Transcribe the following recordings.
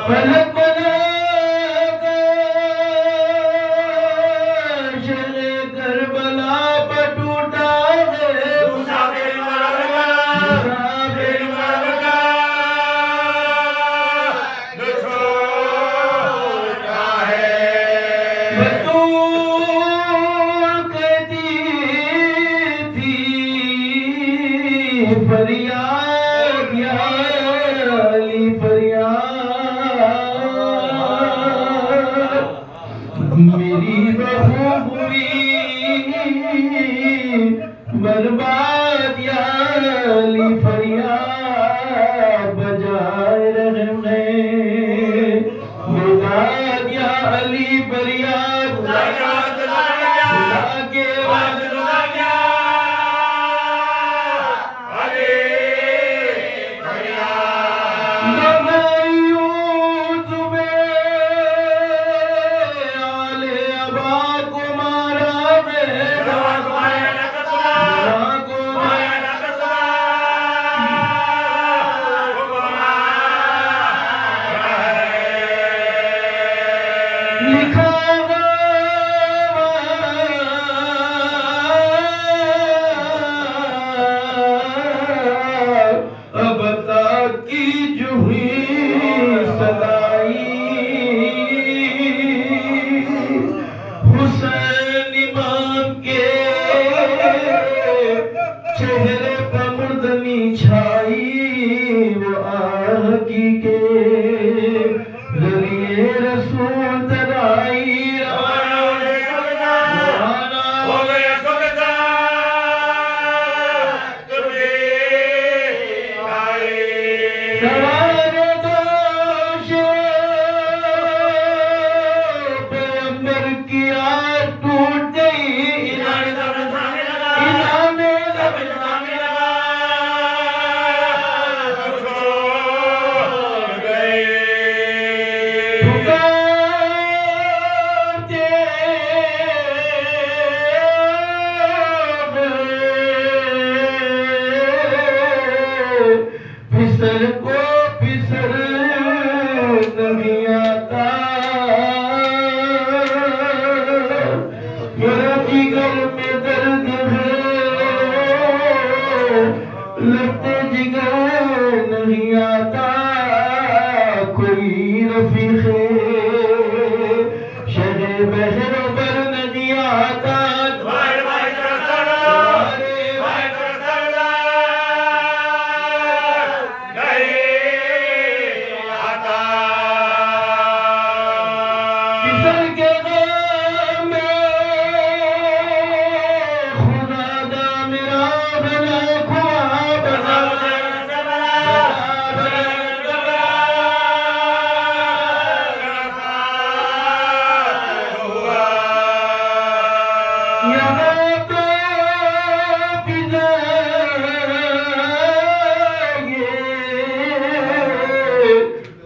فلک بنا شہر کربلا پر ٹوٹا ہے مسافر مرگا جو چھوٹا ہے بطول کہتی تھی فریاد یا علی فریاد میری بہو ہوئی برباد یا علی فریاد بجائے رہنے مراد یا علی فریاد خدا کے وعدے چہرے پر مردنی چھائی وہ آہ کی کے ذریعے رسول ترائی روانہ ہو گیا سکتا تجھے آئے سوار دوش پیغمبر کی آج ٹوٹ گئی پسر کو پسر نہیں آتا میرا جگر میں درد ہے لگتے جگر نہیں آتا کوئی رفیق شہر بہر پر نہیں آتا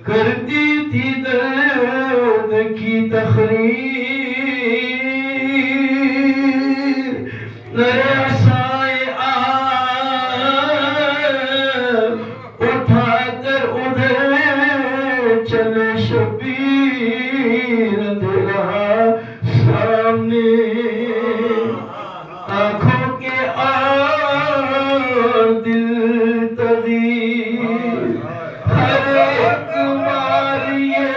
کرتی تھی درد کی تخریر نئے عصائے اٹھا کر ادھر چلے شبیر اندھیرا سامنے آنکھوں کے اور دل تغیر ہر ایک ماریے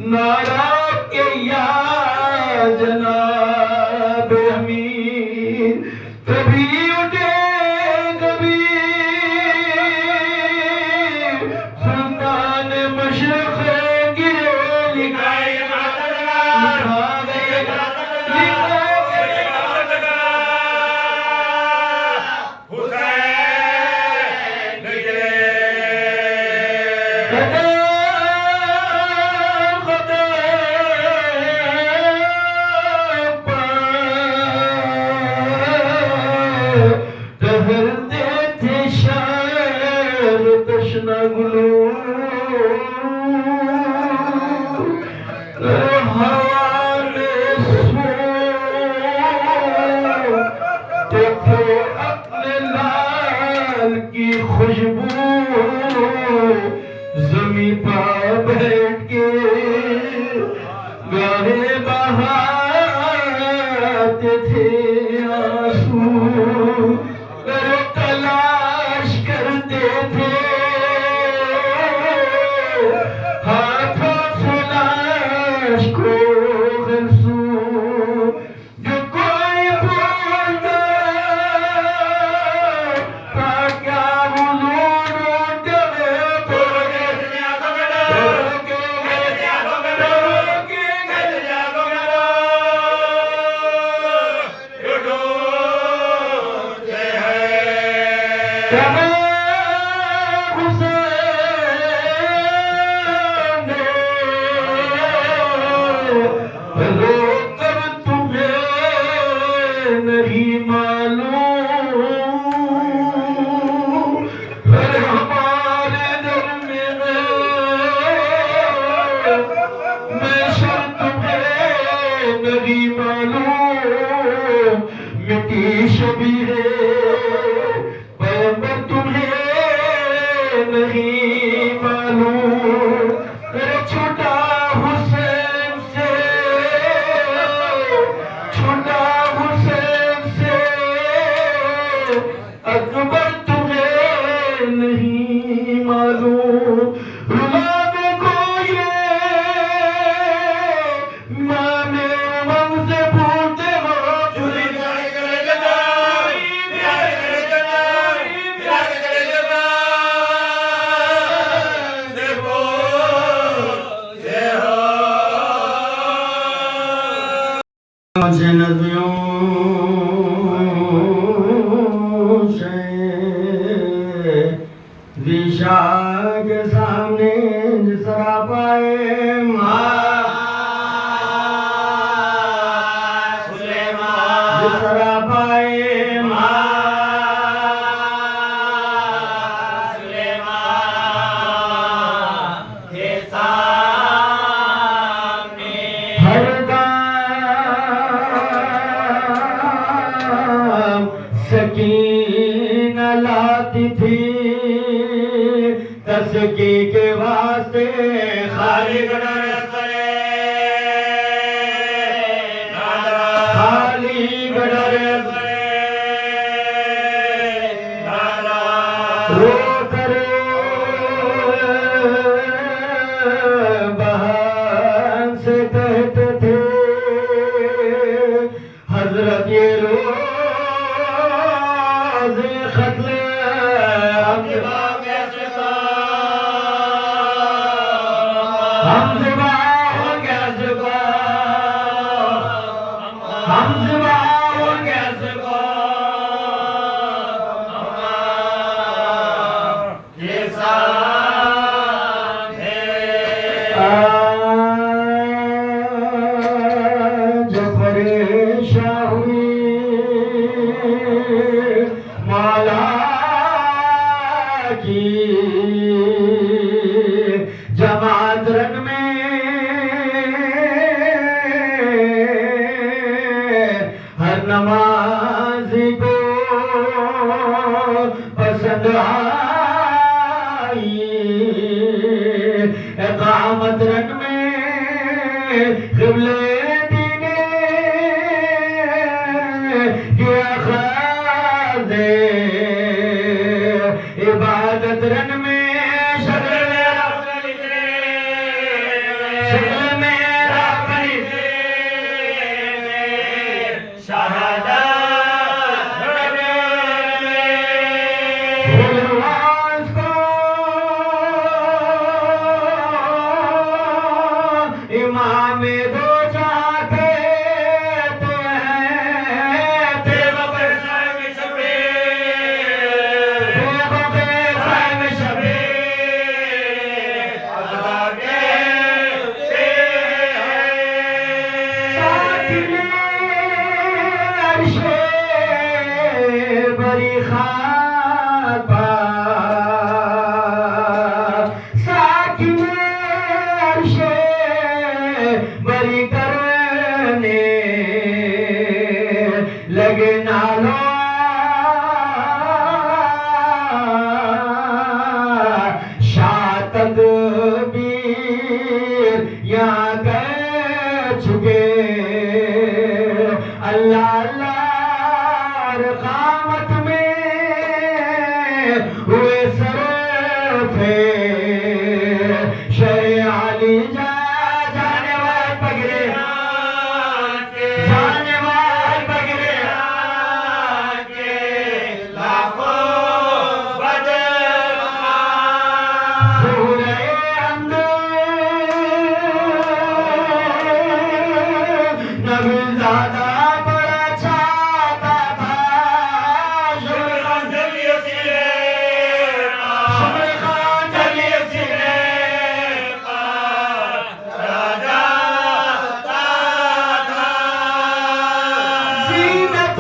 نعرہ کے یا جناب امیر کبھی اٹھے کبھی سلطان مشرق گرے لکھا گئے اپنے لال کی خوشبو زمیں پا بیٹھ کے گاہے بہاتے تھے آنسو کرو تلاش کرتے تھے ہاتھوں سے لاش کو غرسو جو کوئی بولتا تھا کیا حضور ڈرے پڑے شبیر پیغمبر تمہیں نہیں معلوم چھوٹا حسین سے اکبر تمہیں نہیں معلوم سے ندیوں سے ویشا کے سامنے جسرا پائے جسرا پائے سکینہ لاتی تھی تسکی کے واسطے خالی گڑر کرے خالی گڑر کرے رو کرے بہن سے کہتے تھے حضرت یہ رو جماعت رنگ میں ہر نمازی کو پسند آئی اقامت رنگ میں قبلے دینے کیا خاص عبادت رنگ میں یہاں کہہ چکے اللہ اللہ رقامت میں ہوئے صرف شہ علی جانے والے پگرے جانے والے پگرے کے لاکھوں بدر سورہ حمد نبی زادہ بڑا چاہتا تھا شمر خان جلیے سیرے شمر خان جلیے سیرے راجہ تھا زینت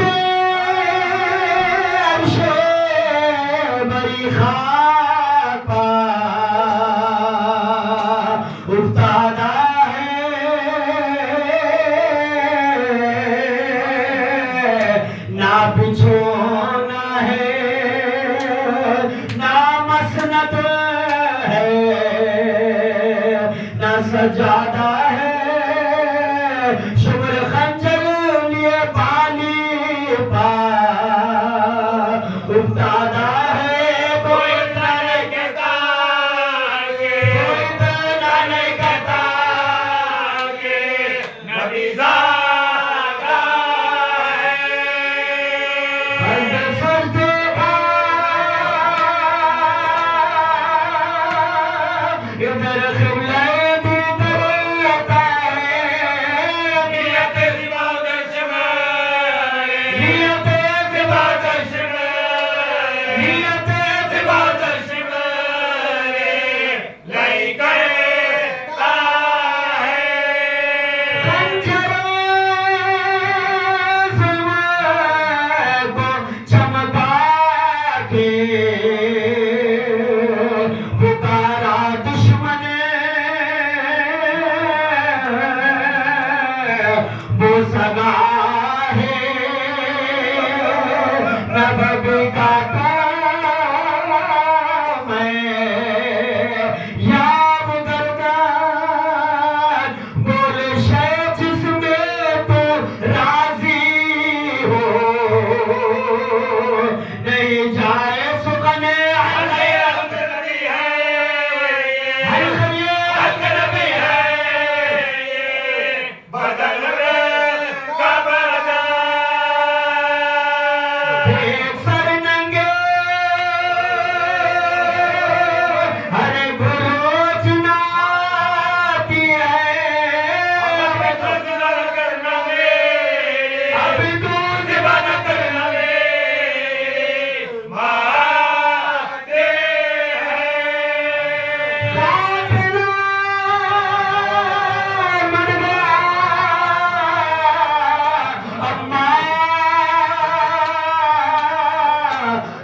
عرش بری خاک پا افتادہ نہ بچھونا ہے نہ مسند ہے نہ سجادہ ہے شمر خنجر لیے پانی پا افتادہ ہے کوئی اتنا نہیں کہتا کوئی اتنا نہیں کہتا کہ نبی زادہ ادھر قبلہ بھی درتا ہے نیت زبا درشمار نیت زبا درشمار نیت زبا درشمار لائی کرتا ہے خنجر زمان کو چمکا کے پکارا دشمن وہ سگا ہے نبی کا کام ہے یا بزرگان بولے شے جس میں تو راضی ہو نہیں جائے سخنے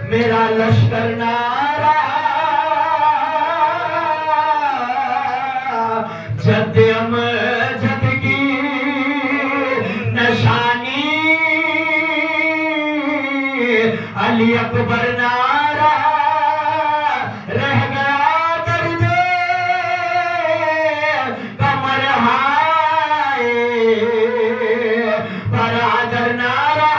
میرا لشکر نہ رہا جد امجد کی نشانی علی اکبر نہ رہا رہ گیا درد کمر ہائے برادر نہ رہا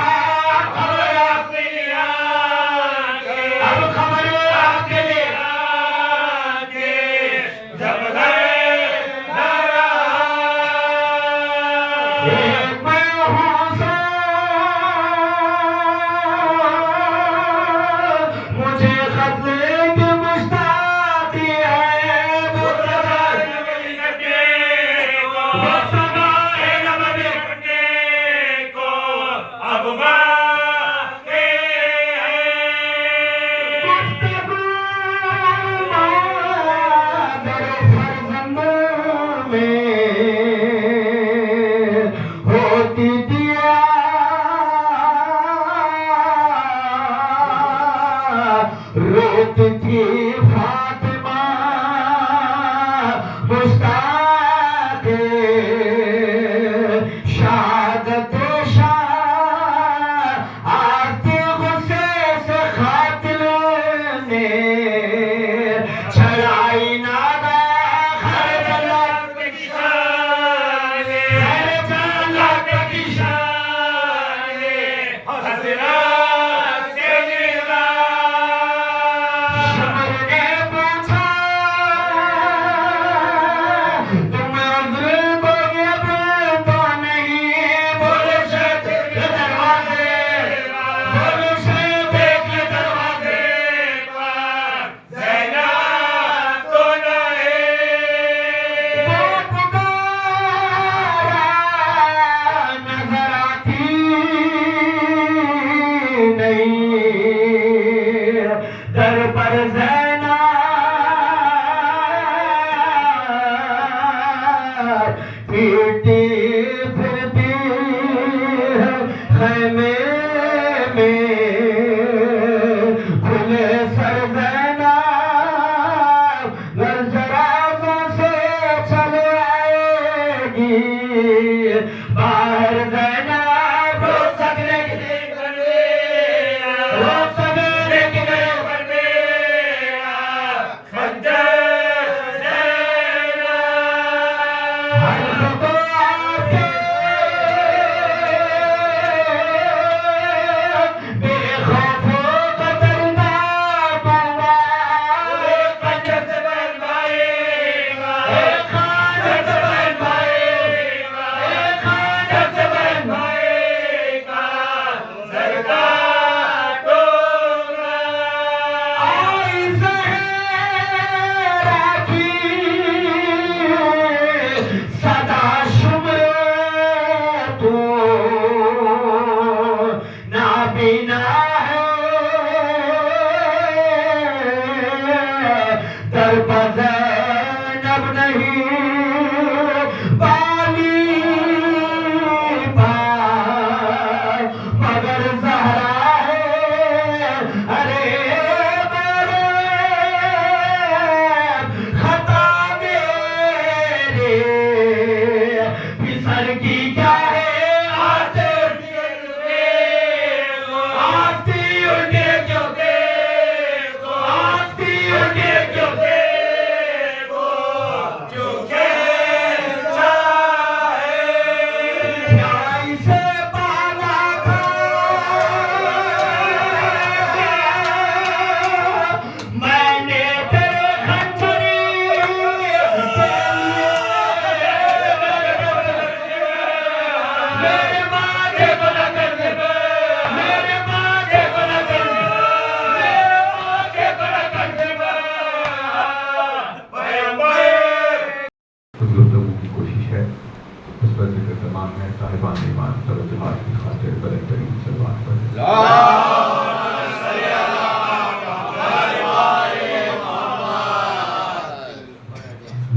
پر ذکر تمام ہے. صاحبان ایمان توجہات کی خاطر بلند ترین صلوات پڑھیں.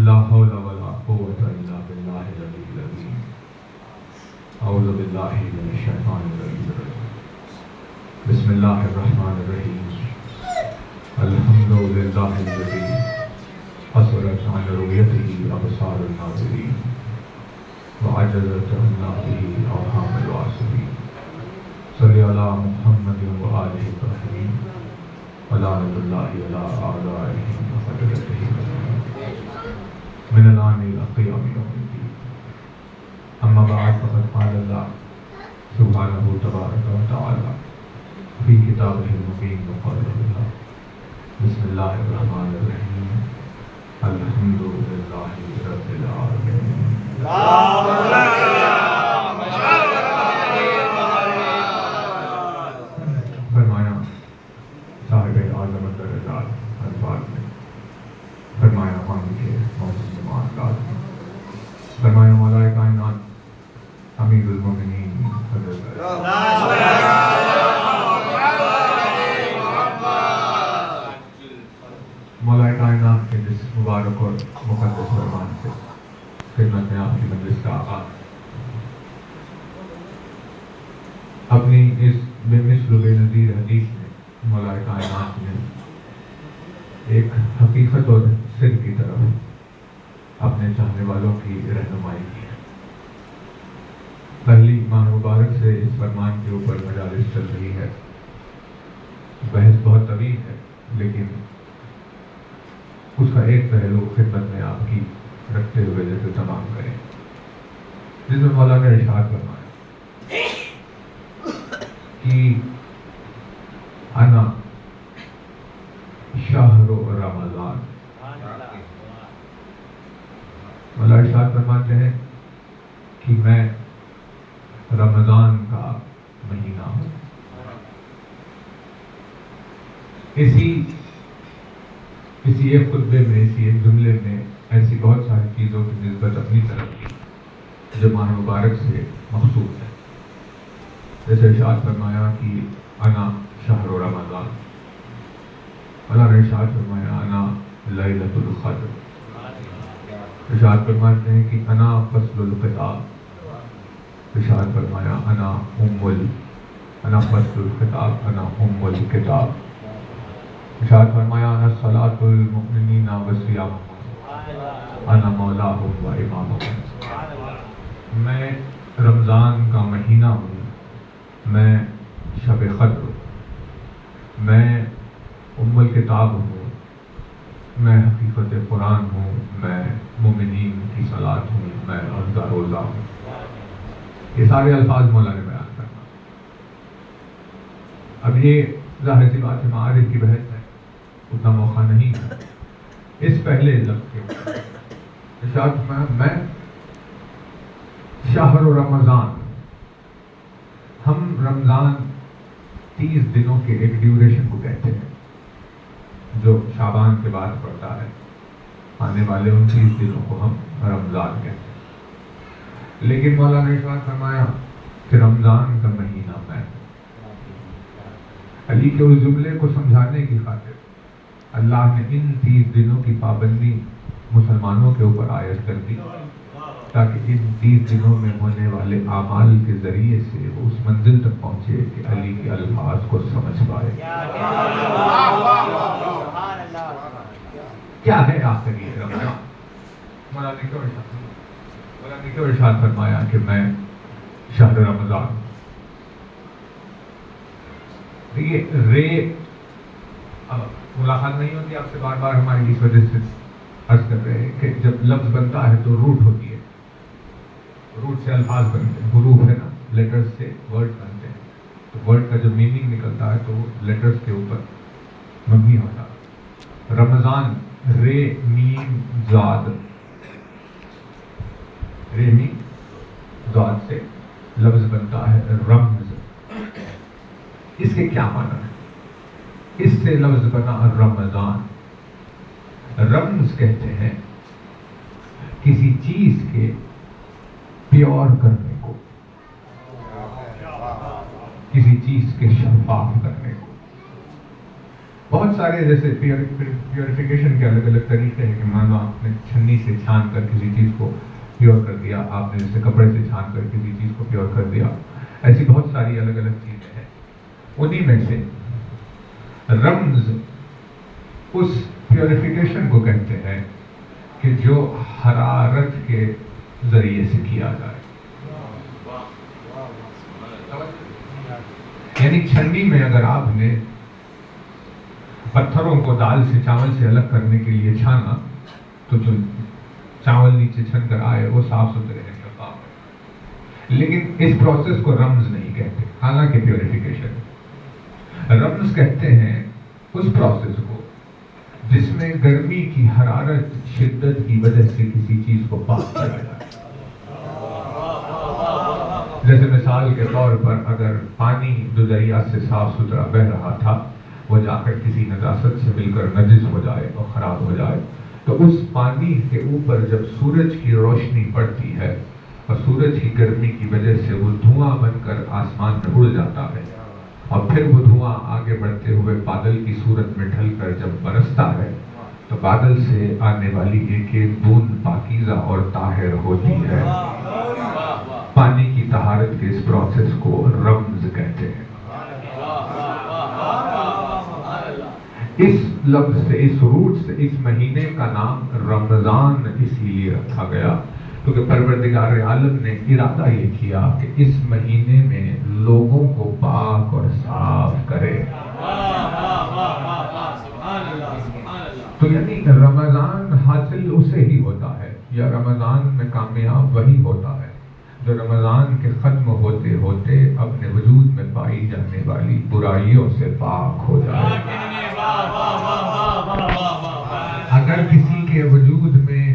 لا حول ولا قوة الا باللہ العلی العظیم. اعوذ باللہ من الشیطان الرجیم. بسم اللہ الرحمن الرحیم. الحمد للہ الذی حصرت عن رؤیتہ ابصار الناظرین وعجزت عن ناطقہ اوہام الواصفین. صلی علی محمد وآلہ الطاہرین ولعنۃ اللہ علی اعدائہم وقتلتہم من الآن إلى قيام يوم الدين. أما بعد فقد قال الله سبحانه تبارك وتعالى في كتابه المبين وقوله الله بسم الله الرحمن الرحيم الحمد لله رب العالمين. فرمایا صاحب اعظمت درجات الفاظ میں فرمایا پانی کے فرمایا مولا کائنات امیر المومنین مولا کائنات کے جس مبارک اور مقدس فرمان سے خدمت میں آپ کی مجلس کا آغاز اپنی اس بے مثل و بے نظیر حدیث میں مولا کائنات نے ایک حقیقت اور سر کی طرف اپنے چاہنے والوں کی رہنمائی کی ہے. پہلی ماہ مبارک سے اس فرمان کے اوپر مجالس چل رہی ہے. بحث بہت طویل ہے لیکن اس کا ایک پہلو خدمت میں آپ کی رکھتے ہوئے جیسے تمام کریں جس میں مولا نے ارشاد فرمایا کہ انا شہر رمضان. مولا ارشاد فرماتے ہیں کہ میں رمضان کا مہینہ ہوں. اسی ایک خطبے میں اسی ایک جملے میں ایسی بہت ساری چیزوں کی نسبت اپنی طرف کی جو ماہ مبارک سے مخصوص ہے. جیسے ارشاد فرمایا کہ انا شہر رمضان. اللہ نے ارشاد فرمایا انا لیلۃ القدر. ارشاد فرماتے ہیں کہ انا فصل الخطاب. ارشاد فرمایا انا فصل الخطاب انا الکتاب. ارشاد فرمایا انا صلاۃ المؤمنین وصیامہم انا مولاہم و امامہم. میں رمضان کا مہینہ ہوں, میں شب قدر ہوں, میں الکتاب ہوں, میں حقیقت قرآن ہوں, میں مومنین کی صلاۃ ہوں, میں روزہ ہوں. یہ سارے الفاظ مولا نے بیان کرنا. اب یہ ظاہر سی بات ہے معارف کی بحث ہے, اتنا موقع نہیں ہے. اس پہلے لفظ کے ارشاد میں شہر رمضان. ہم رمضان 30 دنوں کے ایک ڈیوریشن کو کہتے ہیں جو شعبان کے بعد پڑتا ہے. آنے والے 29 دنوں کو ہم رمضان کہتے ہیں. لیکن مولا نے ارشاد فرمایا کہ رمضان کا مہینہ میں علی کے اس جملے کو سمجھانے کی خاطر اللہ نے ان 30 دنوں کی پابندی مسلمانوں کے اوپر عائد کر دی تاکہ ان 30 دنوں میں ہونے والے اعمال کے ذریعے سے وہ اس منزل تک پہنچے کہ علی کے الفاظ کو سمجھ پائے. کیا ہے آخر یہ رمضان؟ مولا نے کیوں ارشاد فرمایا کہ میں شہر رمضان. دیکھیے ملاقات نہیں ہوتی آپ سے بار بار ہماری اس وجہ سے عرض کر رہے ہیں کہ جب لفظ بنتا ہے تو روٹ ہوتی ہے, روٹ سے الفاظ بنتے ہیں. حروف ہے نا, لیٹرز سے ورڈ بنتے ہیں. تو ورڈ کا جو میننگ نکلتا ہے تو وہ لیٹرز کے اوپر مبنی ہوتا ہے. رمضان رے میم زاد, رے میم زاد سے لفظ بنتا ہے رمز. اس کے کیا معنی ہے؟ اس سے لفظ بنا رمضان. رمز کہتے ہیں کسی چیز کے پیور کرنے کو، کسی چیز کے شفاف کرنے کو. بہت سارے جیسے پیوریفیکیشن کے الگ الگ طریقے ہیں کہ مانو آپ نے چھنی سے چھان کر کسی چیز کو پیور کر دیا، آپ نے جیسے کپڑے سے چھان کر کسی چیز کو پیور کر دیا. ایسی بہت ساری الگ الگ چیزیں ہیں. انہی میں سے رمز اس پیوریفیکیشن کو کہتے ہیں کہ جو حرارت کے ذریعے سے کیا جائے. یعنی چھنی میں اگر آپ نے پتھروں کو دال سے چاول سے الگ کرنے کے لیے چھانا تو جو چاول نیچے چھن کر آئے وہ صاف ستھرے ہیں، شفاف ہے. لیکن اس پروسیس کو رمز نہیں کہتے، حالانکہ پیوریفیکیشن. رمز کہتے ہیں اس پروسیس کو جس میں گرمی کی حرارت شدت کی وجہ سے کسی چیز کو پاک کیا جائے. جیسے مثال کے طور پر اگر پانی جو دریا سے صاف ستھرا بہ رہا تھا وہ جا کر کسی نجاست سے مل کر نجس ہو جائے اور خراب ہو جائے، تو اس پانی کے اوپر جب سورج کی روشنی پڑتی ہے اور سورج کی گرمی کی وجہ سے وہ دھواں بن کر آسمان میں اڑ جاتا ہے، اور پھر وہ دھواں آگے بڑھتے ہوئے بادل کی صورت میں ڈھل کر جب برستا ہے تو بادل سے آنے والی ایک ایک بوند پاکیزہ اور طاہر ہوتی ہے. پانی کی طہارت کے اس پروسیس کو رمز کہتے ہیں. اس لفظ سے، اس روٹ سے اس مہینے کا نام رمضان اسی لیے رکھا گیا کیونکہ پروردگار عالم نے ارادہ یہ کیا کہ اس مہینے میں لوگوں کو پاک اور صاف کرے. تو یعنی رمضان حاصل اسے ہی ہوتا ہے، یا رمضان میں کامیاب وہی ہوتا ہے جو رمضان کے ختم ہوتے ہوتے اپنے وجود میں پائی جانے والی برائیوں سے پاک ہو جائے. اگر کسی کے وجود میں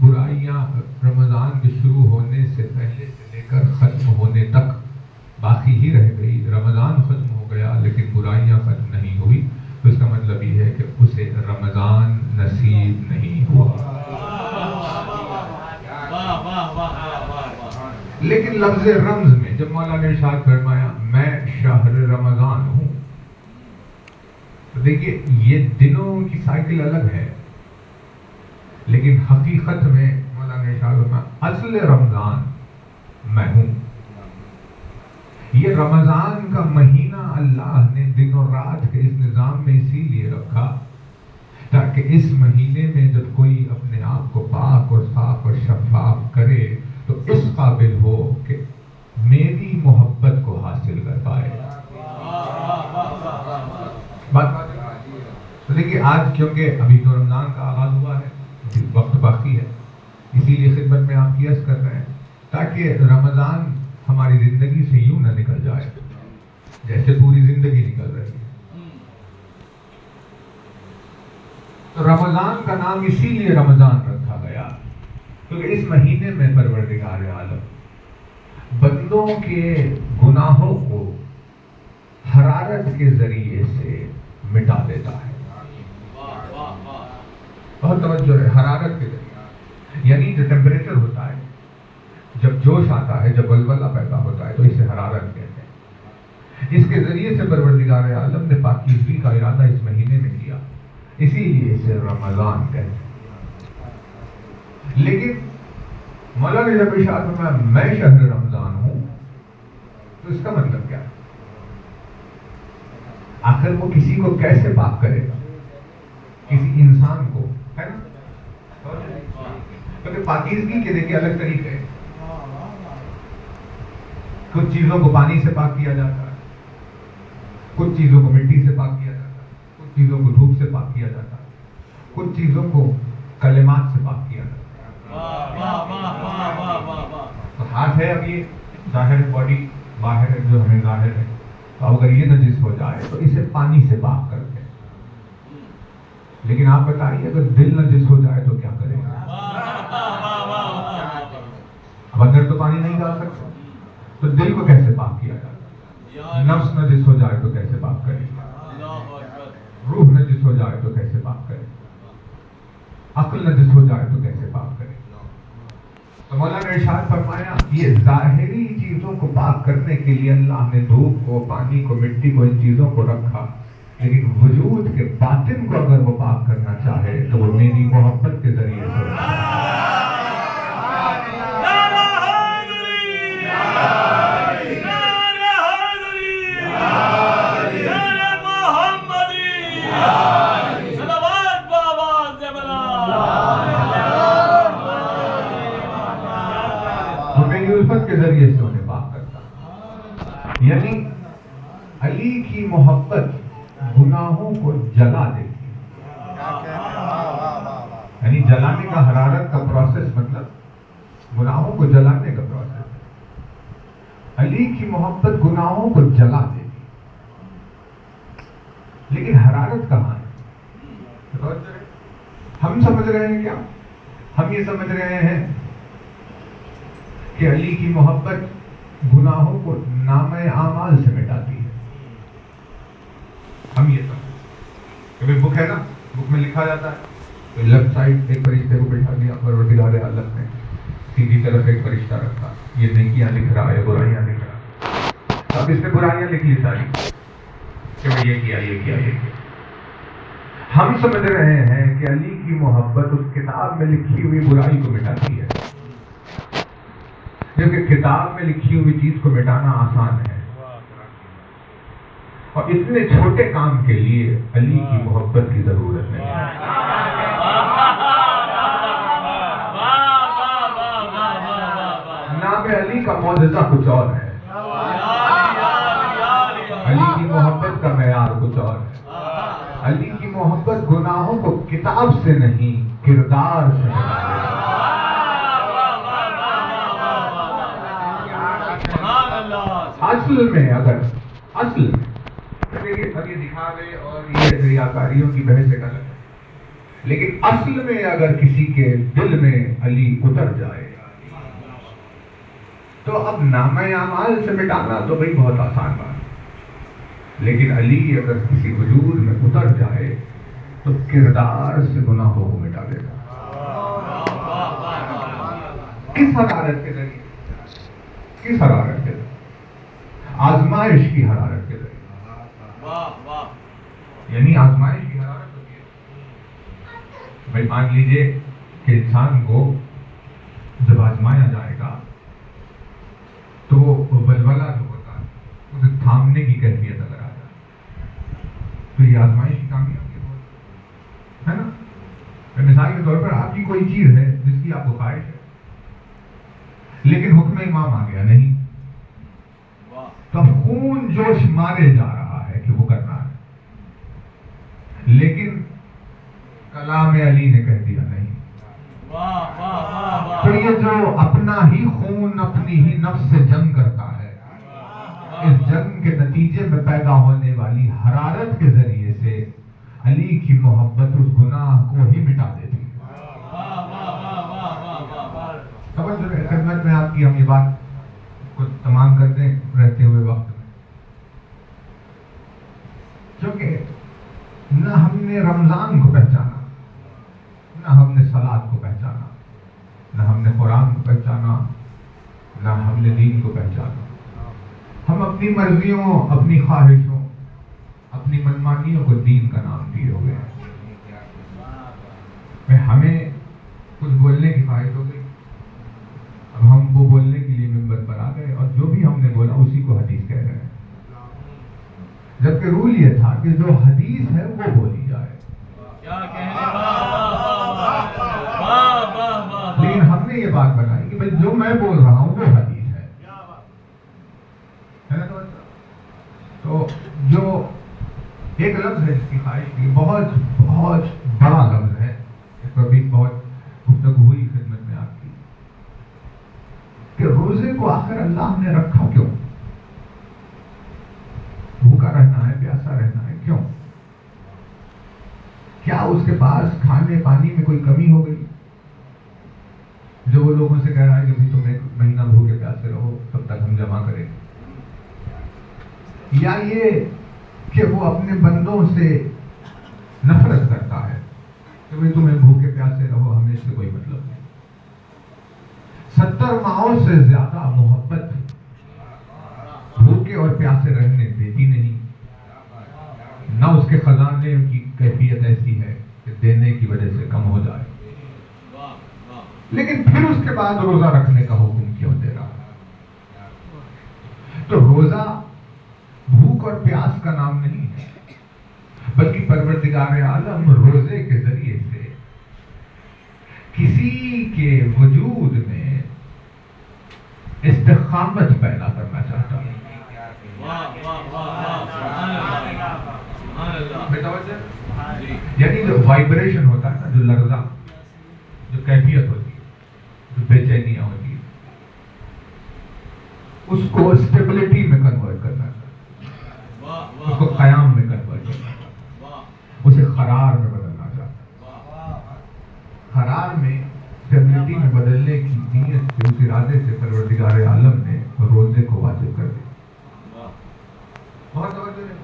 برائیاں رمضان کے شروع ہونے سے پہلے سے لے کر ختم ہونے تک باقی ہی رہ گئی، رمضان ختم ہو گیا لیکن برائیاں ختم نہیں ہوئی، تو اس کا مطلب یہ ہے کہ اسے رمضان نصیب نہیں ہوا. لیکن لفظ رمز میں جب مولا نے ارشاد فرمایا میں شہر رمضان ہوں، تو دیکھیے یہ دنوں کی سائیکل الگ ہے، لیکن حقیقت میں مولا نے ارشاد فرمایا اصل رمضان میں ہوں. یہ رمضان کا مہینہ اللہ نے دن اور رات کے اس نظام میں اسی لیے رکھا تاکہ اس مہینے میں جب کوئی اپنے آپ کو پاک اور صاف اور شفاف کرے تو اس قابل ہو کہ میری محبت کو حاصل کر پائے. تو دیکھیے آج کیونکہ ابھی تو رمضان کا آغاز ہوا ہے، وقت باقی ہے، اسی لیے خدمت میں آپ کی عرض کر رہے ہیں تاکہ رمضان ہماری زندگی سے یوں نہ نکل جائے جیسے پوری زندگی نکل رہی ہے. تو رمضان کا نام اسی لیے رمضان رکھا گیا کیونکہ اس مہینے میں پروردگار عالم بندوں کے گناہوں کو حرارت کے ذریعے سے مٹا دیتا ہے. بہت توجہ ہے، حرارت کے ذریعے، یعنی جو ٹیمپریچر ہوتا ہے، جب جوش آتا ہے، جب ولولہ پیدا ہوتا ہے تو اسے حرارت کہتے ہیں. اس کے ذریعے سے پروردگار عالم نے پاکیزگی کا ارادہ اس مہینے میں کیا، اسی لیے اسے رمضان کہتے ہیں. لیکن مولا نے جب ارشاد فرمایا میں شہر رمضان ہوں تو اس کا مطلب کیا ہے؟ آخر وہ کسی کو کیسے پاک کرے گا؟ کسی انسان کو، ہے نا؟ کیونکہ پاکیزگی کے دیکھیے الگ طریقے ہیں. کچھ چیزوں کو پانی سے پاک کیا جاتا ہے، کچھ چیزوں کو مٹی سے پاک کیا جاتا ہے، کچھ چیزوں کو دھوپ سے پاک کیا جاتا ہے، کچھ چیزوں کو کلمات سے پاک کیا جاتا ہے. تو ہاتھ ہے اب یہ ظاہر باڈی باہر ہے جو ہمیں ظاہر ہے، تو اگر یہ نجس ہو جائے تو اسے پانی سے پاک کرتے ہیں. لیکن آپ بتائیے اگر دل نجس ہو جائے تو کیا کریں گے؟ اب اندر تو پانی نہیں ڈال سکتے تو دل کو کیسے پاک کیا جائے؟ نفس نجس ہو جائے تو کیسے پاک کریں گے؟ روح نجس ہو جائے تو کیسے پاک کریں گے؟ عقل نجس ہو جائے تو کیسے پاک کریں گے؟ تو مولانا نے ارشاد فرمایا یہ ظاہری چیزوں کو پاک کرنے کے لیے اللہ نے دھوپ کو، پانی کو، مٹی کو، ان چیزوں کو رکھا، لیکن وجود کے باطن کو اگر وہ پاک کرنا چاہے تو وہ میری محبت کے ذریعے سے ہوتا ہے۔ الفت کے ذریعے سے انہیں پاک کرتا، یعنی علی کی محبت گناہوں کو جلا دیتی، یعنی جلانے کا، حرارت کا پروسیس مطلب گناہوں کو جلانے کا پروسیس۔ علی کی محبت گناہوں کو جلا دیتی، لیکن حرارت کہاں ہے؟ ہم سمجھ رہے ہیں کیا؟ ہم یہ سمجھ رہے ہیں کہ علی کی محبت گناہوں کو نامہ اعمال سے مٹاتی ہے۔ ہم یہ سمجھتے ہیں، بک ہے نا، بک میں لکھا جاتا ہے تو لیفٹ سائڈ ایک فرشتے کو بٹھا دیا، پروردگار عالم نے سیدھی طرف ایک فرشتہ رکھا، یہ نیکیاں لکھ رہا ہے، برائیاں لکھ رہا ہے۔ اب اس نے برائیاں لکھ لی ساری کہ میں یہ کیا، یہ کیا، یہ کیا۔ ہم سمجھ رہے ہیں کہ علی کی محبت اس کتاب میں لکھی ہوئی برائی کو مٹاتی ہے، جبکہ کتاب میں لکھی ہوئی چیز کو مٹانا آسان ہے، اور اتنے چھوٹے کام کے لیے علی کی محبت کی ضرورت نہیں ہے۔ نام علی کا معجزہ کچھ اور ہے، علی کی محبت کا معیار کچھ اور ہے۔ علی کی محبت گناہوں کو کتاب سے نہیں، کردار سے اصل میں اب یہ دکھاوے اور یہ ریاکاریوں کی بحث ایک الگ ہے، لیکن اصل میں اگر کسی کے دل میں علی اتر جائے تو اب نامہ اعمال سے مٹانا تو بھئی بہت آسان بات ہے، لیکن علی اگر کسی وجود میں اتر جائے تو کردار سے گناہوں کو مٹا دے گا۔ کس حرارت کے ذریعے؟ کس حرارت کے ذریعے؟ آزمائش کی حرارت کے ذریعے، یعنی آزمائش کی حرارت ہوتی ہے۔ بھائی مان لیجئے کہ انسان کو جب آزمایا جائے گا تو وہ بلبلہ جو ہوتا ہے اسے تھامنے کی کیفیت اگر آ جائے تو یہ آزمائش کی کامیابی ہے نا۔ مثال کے طور پر آپ کی کوئی چیز ہے جس کی آپ کو خواہش ہے، لیکن حکم امام آ گیا نہیں، تو خون جوش مارے جا رہا ہے کہ وہ کرنا ہے، لیکن کلام علی نے کہہ دیا نہیں۔ تو یہ جو اپنا ہی خون اپنی ہی نفس سے جنگ کرتا ہے، اس جنگ کے نتیجے میں پیدا ہونے والی حرارت کے ذریعے سے علی کی محبت اس گناہ کو ہی مٹا دیتی ہے۔ سمجھ رہے؟ خدمت میں آپ کی ہم یہ بات کو تمام کرتے ہیں رہتے ہوئے وقت میں، کیونکہ نہ ہم نے رمضان کو پہچانا، نہ ہم نے صلاۃ کو پہچانا، نہ ہم نے قرآن کو پہچانا، نہ ہم نے دین کو پہچانا۔ ہم اپنی مرضیوں، اپنی خواہشوں، اپنی منمانیوں کو دین کا نام دیے ہوئے ہیں۔ ہمیں کچھ بولنے کی خواہش ہو گئی، اب ہم وہ بولنے کے لیے منبر پر آ گئے اور جو بھی ہم نے بولا اسی کو حدیث کہہ رہے ہیں، جبکہ رول یہ تھا کہ جو حدیث ہے وہ بولی جائے۔ لیکن ہم نے یہ بات بنائی کہ بھائی جو میں بول رہا ہوں وہ حدیث ہے نا۔ تو جو ایک لفظ ہے جس کی خواہش کی، بہت بہت بڑا لفظ ہے، اس پر بھی بہت گفتگو ہوئی خدمت میں آپ کی، کہ روزے کو آخر اللہ نے رکھا کیوں؟ بھوکا رہنا ہے، پیاسا رہنا ہے، کیوں؟ کیا اس کے پاس کھانے پانی میں کوئی کمی ہو گئی جو وہ لوگوں سے کہہ رہا ہے کہ بھی تم ایک مہینہ بھوکے پیاسے رہو تب تک ہم جمع کریں گے؟ یا یہ کہ وہ اپنے بندوں سے نفرت کرتا ہے کہ بھئی تمہیں بھوکے پیاسے رہو، ہمیں اس سے کوئی مطلب نہیں؟ 70 ماؤں سے زیادہ محبت بھوکے اور پیاسے رہنے دیتی نہیں، نہ اس کے خزانے کی کیفیت ایسی ہے کہ دینے کی وجہ سے کم ہو جائے، لیکن پھر اس کے بعد روزہ رکھنے کا حکم کیوں دے رہا ہے؟ تو روزہ بھوک اور پیاس کا نام نہیں ہے، بلکہ پروردگار عالم روزے کے ذریعے سے کسی کے وجود میں استقامت پیدا کرنا چاہتا ہے۔ یعنی جو وائبریشن ہوتا ہے نا، جو لرزہ، جو کیفیت ہوتی ہے، جو بے چینیاں ہوتی ہے، اس کو اسٹیبلٹی میں کنورٹ کرنا چاہتا ہے، اس کو قیام میں کنورٹ کرنا چاہتا ہے، اسے قرار میں بدلنا چاہتا ہے۔ قرار میں اسٹیبلٹی میں بدلنے کی نیت سے، اس ارادے سے پروردگار عالم نے روزے کو واجب کر دیا۔ بہت توجہ ہے۔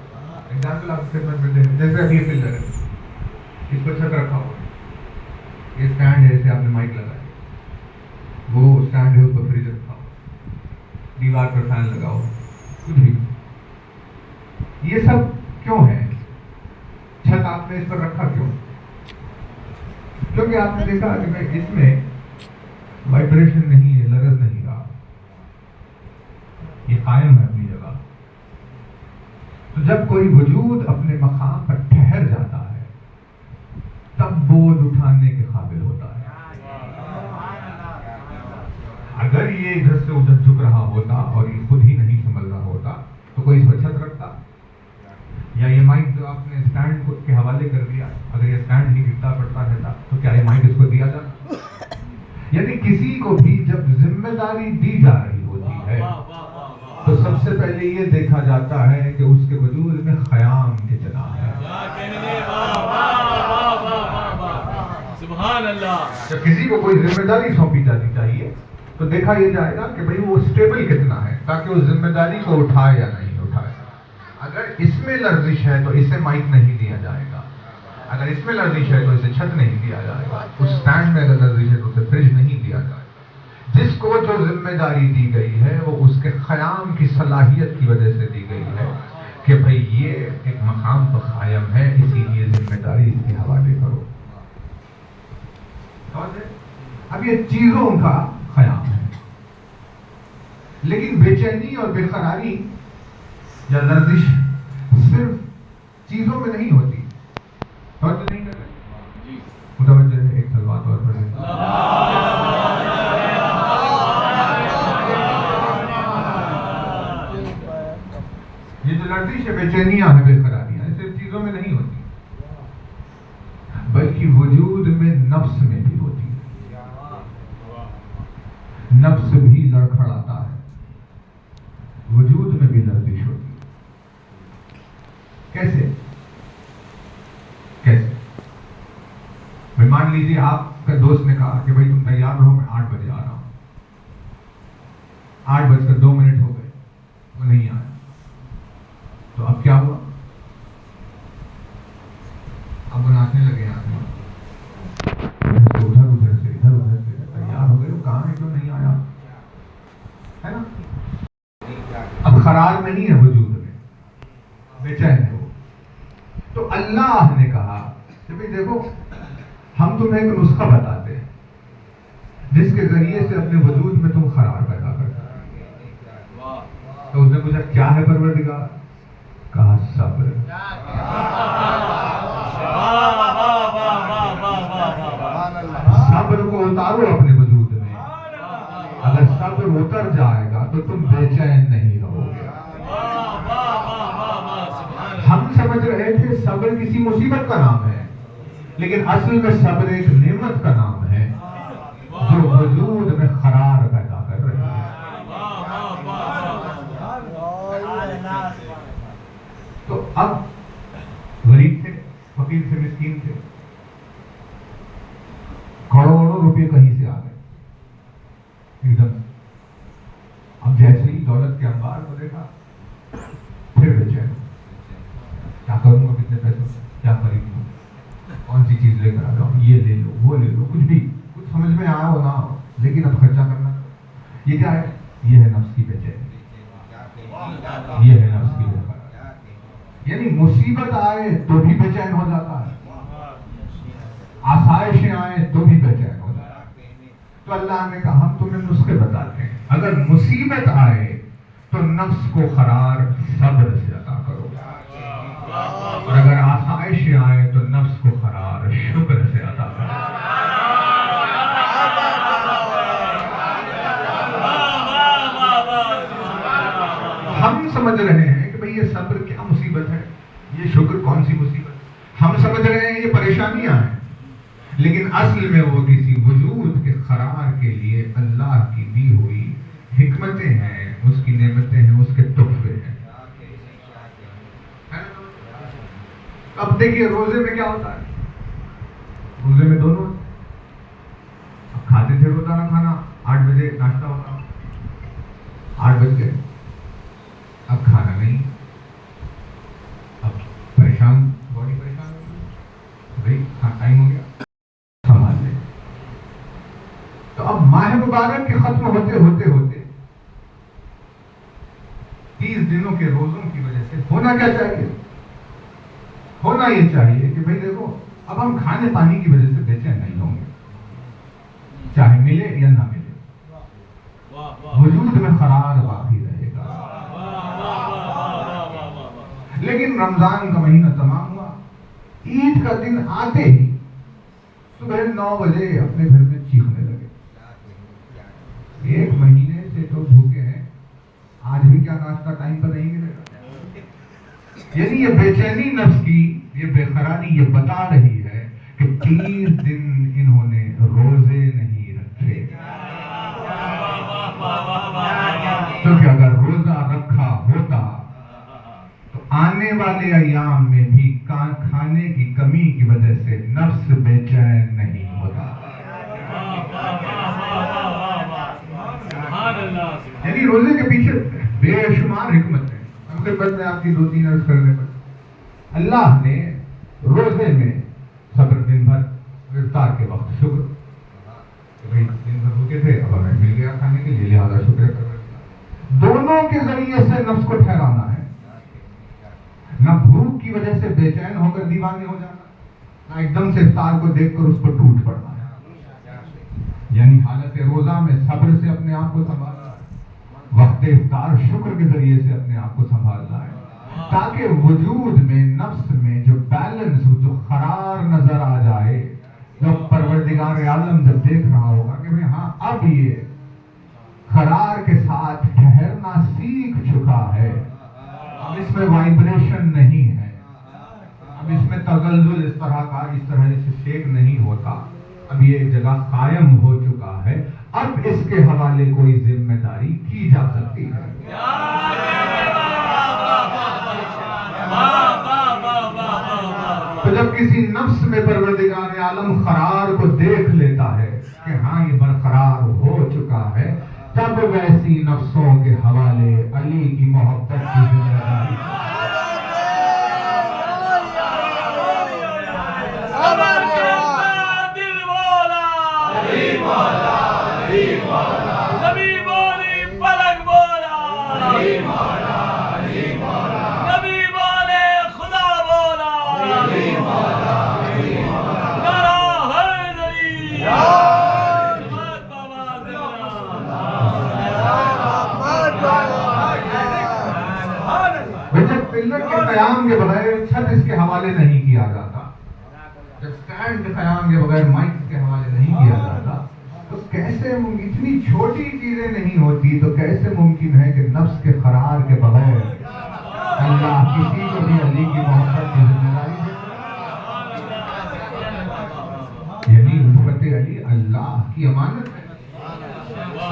ایگزامپل آپ کے خدمت میں دیں، جیسے ابھی یہ پلر ہے، اس کو چھت رکھا ہوا ہے، یہ اسٹینڈ ہے، اسے آپ نے مائک لگایا، وہ اسٹینڈ ہے، اس پر فریج رکھا ہوا، دیوار پر فین لگا ہوا، کچھ بھی۔ یہ سب کیوں ہے؟ چھت آپ نے اس پر رکھا کیوں؟ کیونکہ آپ نے دیکھا کہ اس میں وائبریشن نہیں ہے، لرز نہیں رہا، یہ قائم ہے اپنی جگہ۔ تو جب کوئی وجود اپنے مقام پر ٹھہر جاتا ہے تب بوجھ اٹھانے کے قابل ہوتا ہے۔ اگر یہ ادھر سے ادھر جھک رہا ہوتا اور یہ خود ہی نہیں سنبھل رہا ہوتا تو کوئی اس پر چھت رکھتا؟ یا یہ مائک جو آپ نے اسٹینڈ کے حوالے کر دیا، اگر یہ اسٹینڈ ہی گرتا پڑتا رہتا تو کیا یہ مائک اس کو دیا جاتا؟ یعنی کسی کو بھی جب ذمہ داری دی جا رہی ہوتی ہے تو سب سے پہلے یہ دیکھا جاتا ہے کہ اس کے وجود میں قیام کتنا ہے۔ سبحان اللہ۔ جب کسی کو کوئی ذمہ داری سونپی جانی چاہیے تو دیکھا یہ جائے گا کہ بھئی وہ اسٹیبل کتنا ہے، تاکہ اس ذمہ داری کو اٹھائے یا نہیں اٹھائے۔ اگر اس میں لرزش ہے تو اسے مائک نہیں دیا جائے گا، اگر اس میں لرزش ہے تو اسے چھت نہیں دیا جائے گا، اس اسٹینڈ میں اگر لرزش ہے تو اسے فریج نہیں دیا جائے گا۔ جس کو جو ذمہ داری دی گئی ہے وہ اس کے قیام کی صلاحیت کی وجہ سے دی گئی ہے کہ بھئی یہ ایک مقام پر قائم ہے، اسی لیے ذمہ داری اس کے حوالے کرو۔ اب یہ چیزوں کا قیام ہے، لیکن بے چینی اور بے قراری یا لرزش صرف چیزوں میں نہیں ہوتی۔ توجہ نہیں کر رہے؟ متوجہ ہے؟ ایک سلوات اور پڑھیں۔ یہ جو لرزش ہے، بے چینیاں ہیں، بے قراریاں ہیں، صرف چیزوں میں نہیں ہوتی بلکہ وجود میں، نفس میں بھی ہوتی ہے۔ نفس بھی لڑکھڑاتا ہے، وجود میں بھی لرزش ہوتی ہے۔ کیسے؟ مان لیجیے آپ کا دوست نے کہا کہ بھائی تم تیار رہو، میں 8 بجے آ رہا ہوں۔ 8:02 ہو گئے، وہ نہیں آیا، تو اب کیا ہوا؟ اب وہ ناچنے لگے ادھر سے تیار ہو گئے، وہ کہاں ہے، کیوں نہیں آیا، ہے نا؟ اب قرار نہیں ہے وجود میں، بے چین ہے وہ۔ تو اللہ نے کہا کہ بھائی دیکھو، ہم تمہیں ایک نسخہ بتاتے ہیں جس کے ذریعے سے اپنے وجود میں تم قرار پیدا کرتے ہو۔ تو اس نے پوچھا کیا ہے پروردگار؟ کہا صبر۔ صبر کو اتارو اپنے وجود میں، اگر صبر اتر جائے گا تو تم بے چین نہیں رہو گے۔ ہم سمجھ رہے تھے صبر کسی مصیبت کا نام ہے، لیکن اصل میں صبر ایک نعمت کا نام ہے جو وجود میں قرار پیدا کر رہی ہے۔ تو اب غریب تھے، فقیر تھے، مسکین تھے، کروڑوں روپے کہیں سے آ گئے ایک دم۔ اب جیسے ہی دولت کے انبار کو دیکھا پھر بے چین، کیا کروں گا کتنے پیسوں سے، کیا خریدوں، کون سی چیز لے کر آ جاؤں، یہ لے لو وہ لے لو، کچھ بھی، کچھ سمجھ میں آیا ہو نہ ہو، لیکن اب خرچہ کرنا۔ یہ کیا ہے؟ یہ ہے نفس کی بے چینی، یہ ہے نفس کی بے قراری۔ یعنی مصیبت آئے تو بھی بے چین ہو جاتا ہے، آسائشیں آئیں تو بھی بے چین ہو جاتا ہے۔ تو اللہ نے کہا ہم تمہیں نسخے بتاتے ہیں، اگر مصیبت آئے تو نفس کو قرار صبر سے عطا کرو، اور اگر آسائشیں آئیں تو نفس کو قرار شکر سے عطا کرو۔ ہم سمجھ رہے ہیں کہ بھئی یہ صبر کیا مصیبت ہے، یہ شکر کون سی مصیبت ہے، ہم سمجھ رہے ہیں یہ پریشانیاں ہیں، لیکن اصل میں وہ کسی وجود کے قرار کے لیے اللہ کی دی ہوئی حکمتیں ہیں، اس کی نعمتیں ہیں، اس کے تحفے ہیں۔ اب دیکھیے روزے میں کیا ہوتا ہے، روزے میں دونوں اب کھاتے تھے روزانہ کھانا، 8 بجے ناشتہ ہوتا، 8 بج گئے، اب کھانا نہیں، اب پریشان، باڈی پریشان ہوگی، بھائی ٹائم ہو گیا، سنبھال لیں۔ تو اب ماہ مبارک کے ختم ہوتے ہوتے ہوتے 30 دنوں کے روزوں کی وجہ سے ہونا کیا چاہیے؟ ہونا یہ چاہیے کہ بھائی دیکھو اب ہم کھانے پانی کی وجہ سے بے چین نہیں ہوں گے، چاہے ملے یا نہ ملے، وجود میں قرار باقی رہے گا۔ لیکن رمضان کا مہینہ تمام ہوا، عید کا دن آتے ہی صبح 9 بجے اپنے گھر میں چیخنے لگے، ایک مہینے سے تو بھوکے ہیں، آج بھی کیا ناشتہ ٹائم پر نہیں ملے گا۔ یعنی یہ بے چینی نفس کی، یہ بے قراری یہ بتا رہی ہے کہ 30 دن انہوں نے روزے نہیں رکھے، کیونکہ اگر روزہ رکھا ہوتا تو آنے والے ایام میں بھی کھانے کی کمی کی وجہ سے نفس بے چین نہیں ہوتا۔ یعنی روزے کے پیچھے بے شمار حکمت ہے۔ خدمت میں آپ کی 2-3 عرض کرنے پر اللہ نے روزے میں صبر، دن بھر افطار کے وقت شکر، کہ بھئی دن بھر رکے تھے اب ہمیں مل گیا کھانے کے لیے، لہٰذا شکر کرنا، دونوں کے ذریعے سے نفس کو ٹھہرانا ہے، نہ بھوک کی وجہ سے بے چین ہو کر دیوانے ہو جانا، نہ ایک دم سے افطار کو دیکھ کر اس پر ٹوٹ پڑنا ہے۔ یعنی حالت روزہ میں صبر سے اپنے آپ کو سنبھالنا ہے، وقت افطار شکر کے ذریعے سے اپنے آپ کو سنبھالنا ہے، تاکہ وجود میں نفس میں جو بیلنس، جو قرار نظر آ جائے، جب پروردگار عالم جب دیکھ رہا ہوگا کہ ہاں اب یہ قرار کے ساتھ ٹھہرنا سیکھ چکا ہے، اب اس میں وائبریشن نہیں ہے، اب اس میں تغلظل اس طرح کا اس طرح سے شیک نہیں ہوتا، اب یہ ایک جگہ قائم ہو چکا ہے، اب اس کے حوالے کوئی ذمہ داری کی جا سکتی ہے۔ تو جب کسی نفس میں پروردگار عالم قرار کو دیکھ لیتا ہے کہ ہاں یہ برقرار ہو چکا ہے، تب ویسی نفسوں کے حوالے علی کی محبت کی ذمہ داری قیام کے بغیر چھت اس کے حوالے نہیں کیا جاتا، جب سٹینڈ قیام کے بغیر مائک کے حوالے نہیں کیا جاتا، تو کیسے اتنی چھوٹی چیزیں نہیں ہوتی تو کیسے ممکن ہے کہ نفس کے قرار کے بغیر اللہ کسی کو بھی علی کی محبت کی ذمہ داری دے؟ یعنی محبت علی اللہ کی امانت ہے،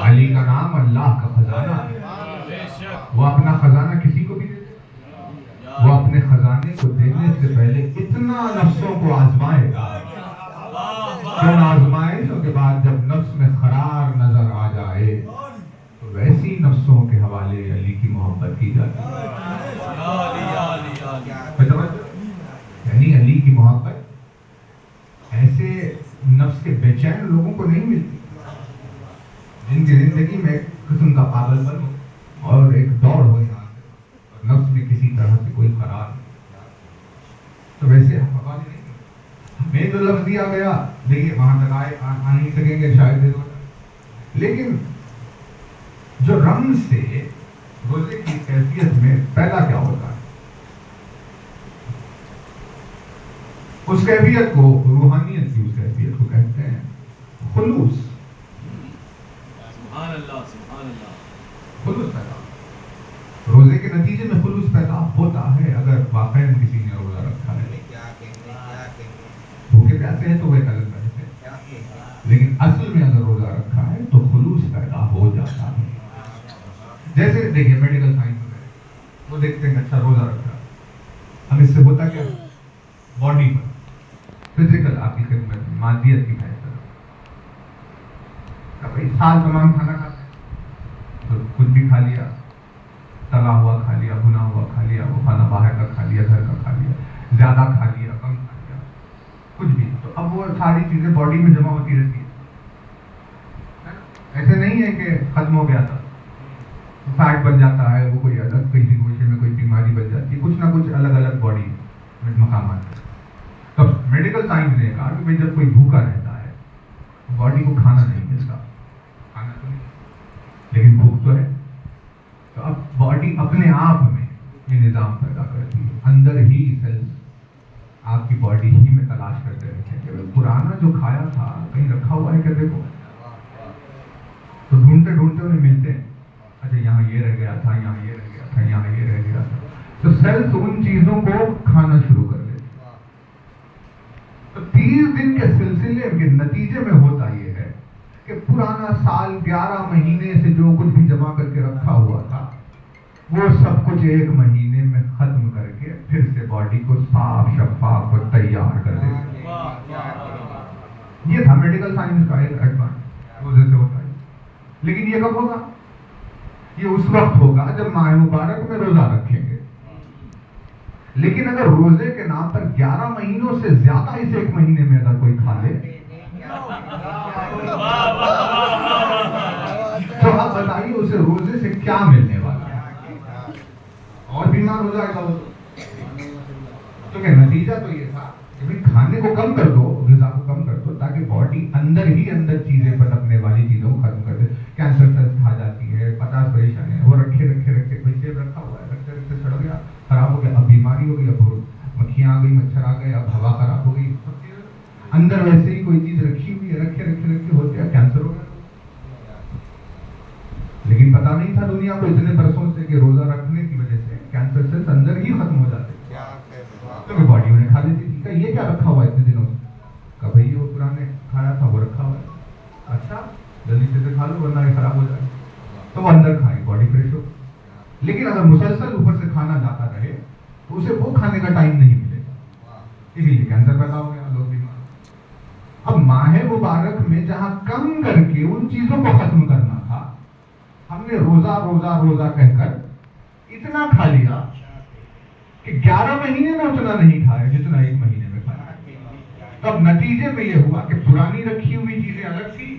علی کا نام اللہ کا خزانہ ہے، وہ اپنا خزانہ کسی کو بھی دے، وہ اپنے خزانے کو دینے سے پہلے اتنا نفسوں کو آزمائے گا، ان آزمائشوں کے بعد جب نفس میں قرار نظر آ جائے تو ویسی نفسوں کے حوالے علی کی محبت کی جاتی ہے۔ یعنی علی کی محبت ایسے نفس کے بے چین لوگوں کو نہیں ملتی، جن کی زندگی میں قسم کا پاگل پن ہو اور ایک دوڑ ہو یہاں سے اور نفس میں کسی طرح سے کوئی قرار نہیں، تو ویسے ہم پابندی نہیں کرتے. ہمیں جو لفظ دیا گیا دیکھیے وہاں تک آ نہیں سکیں گے شاید، لیکن جو رمز سے روزے کی کیفیت میں پیدا کیا ہوتا ہے، اس کیفیت کو روحانیت کی اس کیفیت کو کہتے ہیں خلوص. سبحان اللہ سبحان اللہ. خلوص پیدا، روزے کے نتیجے میں خلوص پیدا ہوتا ہے اگر واقعی کسی نے روزہ رکھا ہے. بھوکے پیاسے ہیں تو وہ ایک الگ بات ہے، لیکن اصل میں اگر روزہ رکھا ہے تو خلوص پیدا ہو جاتا ہے. جیسے دیکھیے میڈیکل سائنس میں وہ دیکھتے ہیں اچھا روزہ رکھا ہے، اب اس سے ہوتا کیا باڈی پر فزیکل آپ کی خدمت مادیت کی بحث بھائی سال تمام کھانا کھاتے ہیں تو کچھ بھی کھا لیا، تلا ہوا کھا لیا، بھنا ہوا کھا لیا، وہ کھانا باہر کا کھا لیا، گھر کا کھا لیا، زیادہ کھا لیا، کم کھا لیا، کچھ بھی، تو اب وہ ساری چیزیں باڈی میں جمع ہوتی رہتی ہیں. ایسے نہیں ہے کہ ختم ہو گیا تھا، فیٹ بن جاتا ہے، وہ کوئی الگ کسی گوشے میں کوئی بیماری بن جاتی ہے، کچھ نہ کچھ الگ الگ باڈی میں مقامات ہیں. تو میڈیکل سائنس نے کہا کہ جب کوئی بھوکا رہتا ہے باڈی کو کھانا نہیں ملتا، کھانا تو نہیں لیکن بھوک تو ہے، تو اب باڈی اپنے آپ میں یہ نظام پیدا کرتی ہے، اندر ہی سیلز آپ کی باڈی ہی میں تلاش کرتے رہتے ہیں کہ پرانا جو کھایا تھا کہیں رکھا ہوا ہے کہ دیکھو، تو ڈھونڈتے ڈھونڈتے انہیں ملتے ہیں، اچھا یہاں یہ رہ گیا تھا، یہاں یہ رہ گیا تھا، یہاں یہ رہ گیا تھا، تو سیلز ان چیزوں کو کھانا شروع کر دیتے. تو 30 دن کے سلسلے کے نتیجے میں ہوتا یہ ہے کہ پرانا سال 11 مہینے سے جو کچھ بھی جمع کر کے رکھا ہوا تھا وہ سب کچھ 1 مہینے میں ختم کر کے پھر سے باڈی کو صاف شفاف اور تیار کر دیتے. یہ تھا میڈیکل سائنس کا ایک ایڈوانس روزے سے ہوتا ہے. لیکن یہ کب ہوگا؟ یہ اس وقت ہوگا جب ماہ مبارک میں روزہ رکھیں گے. لیکن اگر روزے کے نام پر 11 مہینوں سے زیادہ اس 1 مہینے میں اگر کوئی کھا لے تو آپ بتائیے اسے روزے سے کیا ملنے والا ہے؟ اور بیمار ہو جائے گا وہ. تو کہ نتیجہ تو یہ تھا کہ کھانے کو کم کر دو، غذا کو کم کر دو، تاکہ باڈی اندر ہی اندر چیزیں پنپنے والی چیزوں کو ختم کر دے. کینسر سیلز کھا جاتی ہے، 50 پریشان ہے، وہ رکھے کوئی سیب رکھا ہوا ہے، رکھتے رکھتے سڑ گیا، خراب ہو گیا، اب بیماری ہو گئی، اب مکھیاں آ گئی، مچھر آ گئے، اب ہوا خراب ہو گئی، اندر ویسے ہی کوئی چیز رکھی ہوئی ہے، رکھے ہو گیا، کینسر ہو گیا. لیکن پتا نہیں تھا دنیا کو اتنے برسوں سے کہ روزہ رکھنے کی وجہ سے کینسر سیلز اندر ہی ختم ہو جاتے تھے، کیونکہ باڈی انہیں کھا لیتی تھی. کہ یہ کیا رکھا ہوا ہے اتنے دنوں سے؟ کہ بھائی وہ پرانے کھایا تھا وہ رکھا ہوا ہے. اچھا جلدی سے کھا لو ورنہ یہ خراب ہو جائے. تو وہ اندر کھائیں، باڈی فریش ہو. لیکن اگر مسلسل اوپر سے کھانا جاتا رہے تو اسے وہ کھانے کا ٹائم نہیں ملے گا، اسی لیے کینسر پیدا ہو گیا، لوگ بیمار. اب ماہ مبارک میں جہاں کم کر کے ان چیزوں کو ختم کرنا تھا، ہم نے روزہ روزہ روزہ کہہ کر اتنا کھا لیا کہ 11 مہینے میں اتنا نہیں کھایا جتنا 1 مہینے میں کھایا. تب نتیجے میں یہ ہوا کہ پرانی رکھی ہوئی چیزیں الگ تھی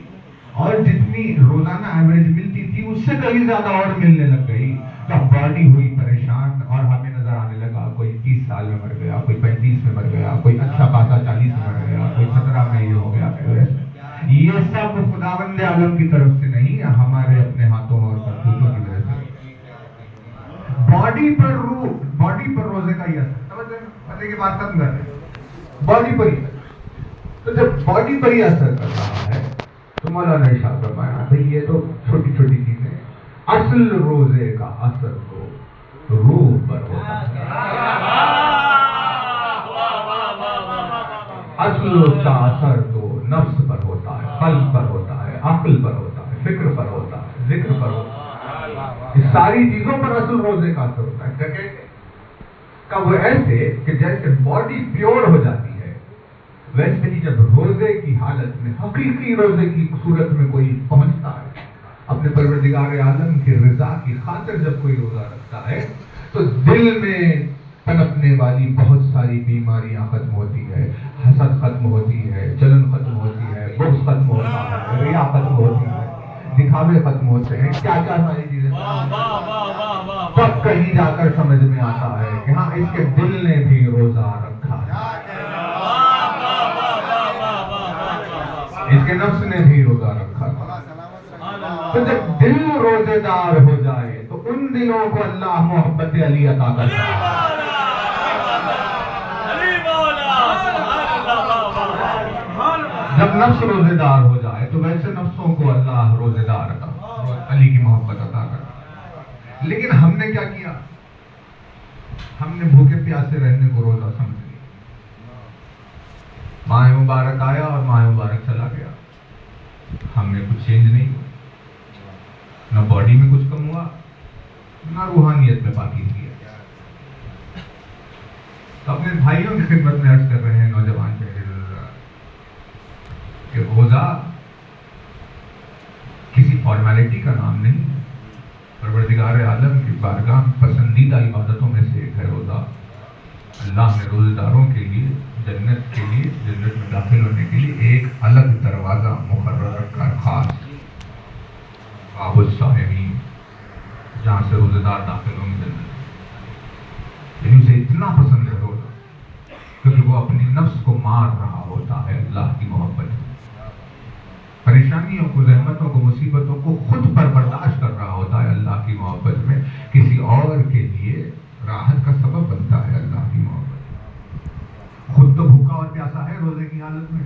اور جتنی روزانہ ایوریج ملتی تھی اس سے کہیں زیادہ اور ملنے لگ گئی. تب باڈی ہوئی پریشان اور ہمیں نظر آنے لگا کوئی 30 سال میں مر گیا، کوئی 35 میں مر گیا، کوئی اچھا خاصا 40 میں مر گیا، کوئی 17 میں یہ ہو گیا. یہ سب خداوند عالم کی طرف سے نہیں، ہمارے اپنے ہاتھوں اور کرتوتوں کی وجہ سے. باڈی پر روزے کا یہ اثر، پتہ کی بات ختم کر رہے ہیں، باڈی پر ہی. تو جب باڈی پر ہی اثر کر رہا ہے تو مولانا ارشاد فرمایا بھائی یہ تو چھوٹی چھوٹی چیزیں، اصل روزے کا اثر تو روح پر ہوتا ہے. اصل اس کا اثر تو نفس پر ہوتا ہے، قلب پر ہوتا ہے، عقل پر ہوتا ہے، فکر پر ہوتا ہے، ذکر پر ہوتا ہے. اس ساری چیزوں پر اصل روزے کا اثر ہوتا ہے. کب ایسے کہ جیسے باڈی پیور ہو جاتی ہے ویسے ہی جب روزے کی حالت میں حقیقی روزے کی صورت میں کوئی پہنچتا ہے اپنے پروردگار عالم کی رضا کی خاطر، جب کوئی روزہ رکھتا ہے تو دل میں پنپنے والی بہت ساری بیماریاں ختم ہوتی ہے، حسد ختم ہوتی ہے، جلن ختم ہوتی ہے، بغض ختم ہوتا ہے، ریا ختم ہوتی ہے، دکھاوے ختم ہوتے ہیں، کیا کیا ساری چیزیں، تب کہیں جا کر سمجھ میں آتا ہے کہ ہاں اس کے دل نے بھی روزہ رکھا ہے، اس کے نفس نے بھی روزہ رکھا ہے۔ تو جب دل روزے دار ہو جائے تو ان دلوں کو اللہ محبت علی عطا کرتا ہے۔ جب نفس روزے دار ہو جائے تو ویسے نفسوں کو اللہ روزے دار علی کی محبت عطا کرتا ہے۔ لیکن ہم نے کیا کیا؟ ہم نے بھوکے پیاسے رہنے کو روزہ سمجھ لیا۔ ماہ مبارک آیا اور ماہ مبارک چلا گیا، ہم نے کچھ چینج نہیں ہوا، نہ باڈی میں کچھ کم ہوا، نہ روحانیت میں پاکیزگی ہے۔ اپنے بھائیوں کی خدمت میں عرض کر رہے ہیں نوجوان چہرے کہ روزہ کسی فارمیلٹی کا نام نہیں ہے، پروردگار عالم کی بارگاہ پسندیدہ عبادتوں میں سے ایک ہے روزہ۔ اللہ نے روزے داروں کے لیے جنت کے لیے، جنت میں داخل ہونے کے لیے ایک الگ دروازہ مقرر رکھا ہے، خاص باب الصائمین، جہاں سے روزے دار داخل ہوں گے جنت۔ لیکن اسے اتنا پسند ہے روزہ کیونکہ وہ اپنی نفس کو مار رہا ہوتا ہے اللہ کی محبت میں، پریشانیوں کو، زحمتوں کو، مصیبتوں کو خود پر برداشت کر رہا ہوتا ہے اللہ کی محبت میں، کسی اور کے لیے راحت کا سبب بنتا ہے اللہ کی محبت۔ خود تو بھوکا اور پیاسا ہے روزے کی حالت میں،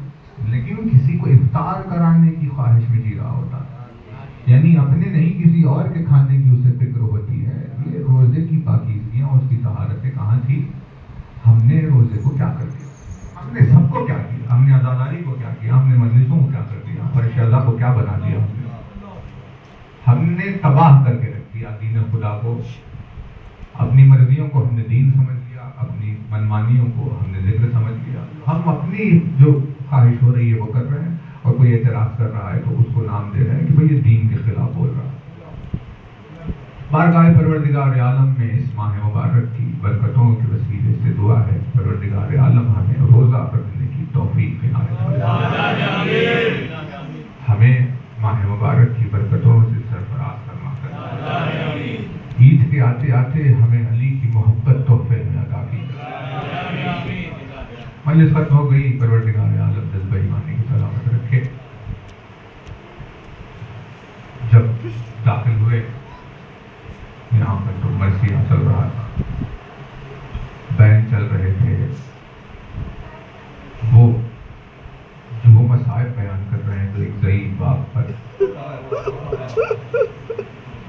لیکن کسی کو افطار کرانے کی خواہش میں جی رہا ہوتا ہے، یعنی اپنے نہیں کسی اور کے کھانے کی اسے فکر ہوتی ہے۔ یہ روزے کی پاکیزگیاں، اس کی طہارتیں کہاں تھی؟ ہم نے روزے کو کیا کر دیا؟ ہم نے سب کو کیا کیا؟ ہم نے عزاداری کو کیا کیا؟ ہم نے مجلسوں کو کیا کر دیا؟ فرشتہ کو کیا بنا دیا؟ ہم نے تباہ کر کے رکھ دیا دین خدا کو، اپنی مرضیوں کو ہم نے دین سمجھ لیا، اپنی منمانیوں کو ہم نے ذکر سمجھ لیا۔ ہم اپنی جو خواہش ہو رہی ہے وہ کر رہے ہیں، اور کوئی اعتراض کر رہا ہے تو اس کو نام دے رہے ہیں کہ بھئی یہ دین کے خلاف بول رہا ہے۔ بارگاہ پروردگار عالم میں اس ماہ مبارک کی برکتوں کے وسیلے سے دعا ہے پروردگار عالم ہمیں روزہ رکھنے کی توفیق عنایت فرمائے، ہمیں ماہ مبارک کی برکتوں سے سرفراز فرما کر عید کے آتے آتے ہمیں علی کی محبت تحفے میں عطا کی۔ مجلس ختم ہو گئی، پروردگار عالم جذبہ ایمانی کی سلامت رکھے۔ جب داخل ہوئے یہاں پر تو مرثیہ چل رہا تھا، بین چل رہے تھے، وہ جو وہ مصائب بیان کر رہے ہیں تو ایک ضعیف باپ پر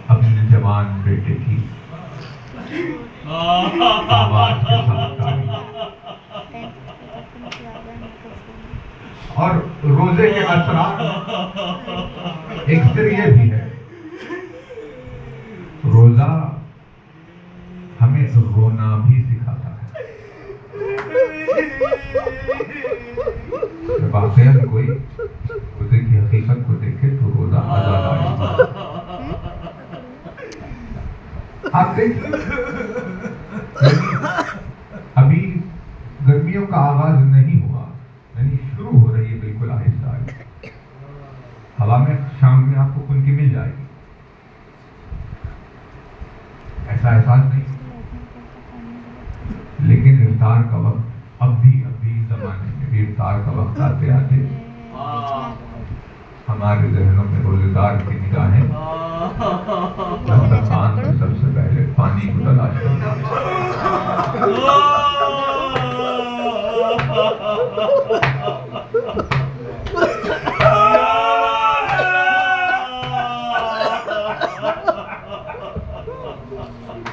اپنے جوان بیٹے کی آواز کے ساتھ آئی، اور روزے کے اثرات ایک سر یہ بھی ہے، روزہ ہمیں رونا بھی سکھاتا ہے۔ جب واقعہ کوئی روزے کی حقیقت کو دیکھے تو روزہ آزاد آئے۔ آپ دیکھیں ابھی گرمیوں کا آغاز نہیں ہوا، یعنی شروع ہو رہی ہے بالکل آہستہ آہستہ، ہوا میں شام میں آپ کو کھل کے مل جائے گی، ایسا احساس نہیں، لیکن افطار کا وقت اب بھی زمانے میں بھی افطار کا وقت آتے آتے ہمارے ذہنوں میں روزے دار کی نگاہیں دسترخوان میں سب سے پہلے پانی کو تلاش کرنا۔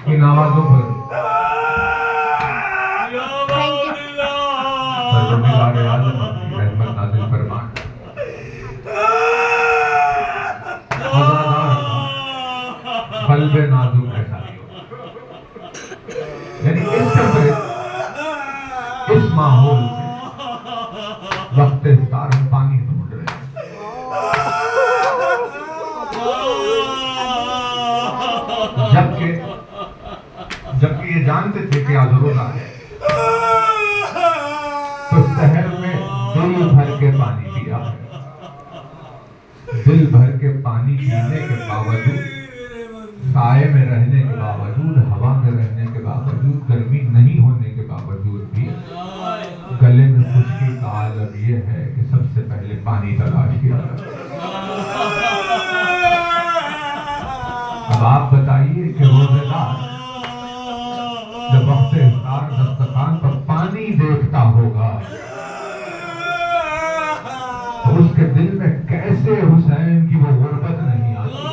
ان آوازوں پر پروردگار عالم اپنی رحمت نازل فرمائے۔ قلب نازک ایسا ہی ہو، یعنی اس ماحول میں وقت افطار ہم پانی ڈھونڈ رہے ہیں، جبکہ یہ جانتے تھے کہ آج روزہ ہے، تو سحر میں دل بھر کے پانی پیا ہے، دل بھر کے پانی پینے کے باوجود، سائے میں رہنے کے باوجود، ہوا میں رہنے کے باوجود، گرمی نہیں ہونے کے باوجود بھی گلے میں خشکی کا عالم یہ ہے کہ سب سے پہلے پانی تلاش کیا جاتا ہے۔ اب آپ بتائیے کہ روزے دار جب وقت افطار دسترخوان پر پانی دیکھتا ہوگا تو اس کے دل میں کیسے حسین کی وہ غربت نہیں آتی؟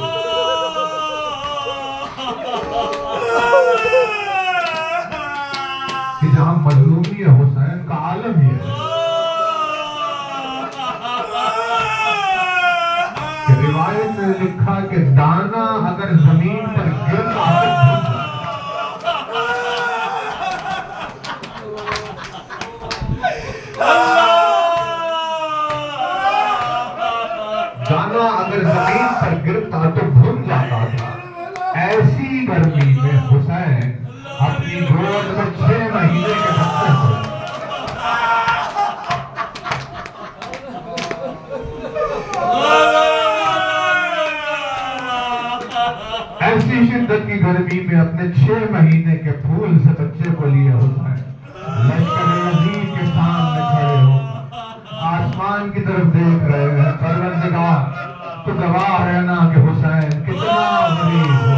کہ جہاں مظلومی حسین کا عالم ہی ہے، کہ روایت میں لکھا کہ دانا اگر زمین پر گرتا دانا اگر زمین پر گرتا تو بھن جاتا تھا۔ ایسی گرمی میں حسین اپنی گود میں 6 مہینے کے بچے کو ایسی شدت کی گرمی میں اپنے 6 مہینے کے پھول سے بچے کو لیے حسین لشکر یزید کے سامنے کھڑے ہو آسمان کی طرف دیکھ رہے ہیں۔ پروردگار تو گواہ رہنا کہ حسین کتنا غریب ہو۔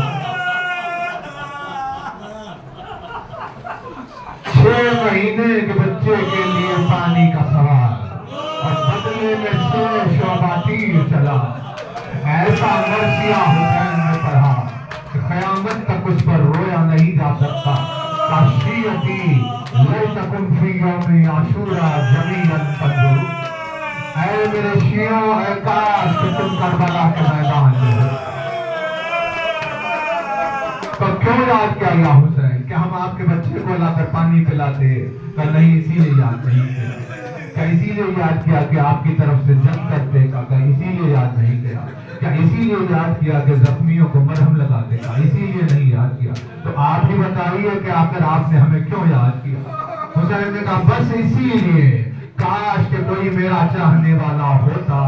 6 مہینے کے بچے کے لیے پانی کا سوال اور بدلے میں 100 شعبہ تیر چلا۔ ایسا مرثیہ حسین نے پڑھا کہ قیامت تک اس پر رویا نہیں جا سکتا۔ کاشیتی لیتکم فی یوم عاشوراء جمیعا تنظرون۔ اے میرے شیعوں، اے کاش کہ تم کربلا کے میدان میں ہو۔ تو کیوں یاد کیا یا حسین کہ ہم آپ کے بچے کو لا کر پانی پلاتے؟ کہ نہیں اسی لیے یاد نہیں کیا؟ کیا اسی لیے یاد کیا کہ آپ کی طرف سے جنگ کرتے کا؟ کیا اسی لیے یاد نہیں کیا؟ کیا اسی لیے یاد کیا کہ زخمیوں کو مرہم لگاتے کا؟ اسی لیے نہیں یاد کیا؟ تو آپ ہی بتائیے کہ آخر آپ نے ہمیں کیوں یاد کیا؟ حسین نے کہا بس اسی لیے، کاش کہ کوئی میرا چاہنے والا ہوتا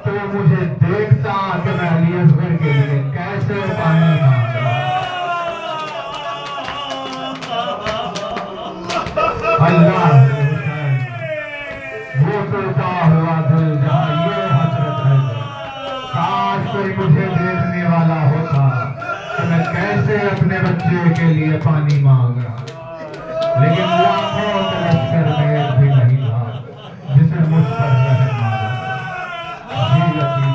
تو مجھے دیکھتا کہ میں علی اصغر کے لیے کیسے پانی مانگتا۔ اللہ حسین، وہ ٹوٹا ہوا دل جہاں یہ حسرت ہے، کاش کوئی مجھے دیکھنے والا ہوتا کہ میں کیسے اپنے بچے کے لیے پانی مانگ رہا۔ لیکن لاکھوں کے لشکر میں ایک بھی نہیں تھا جسے مجھ پر رحم آیا۔ جیلتی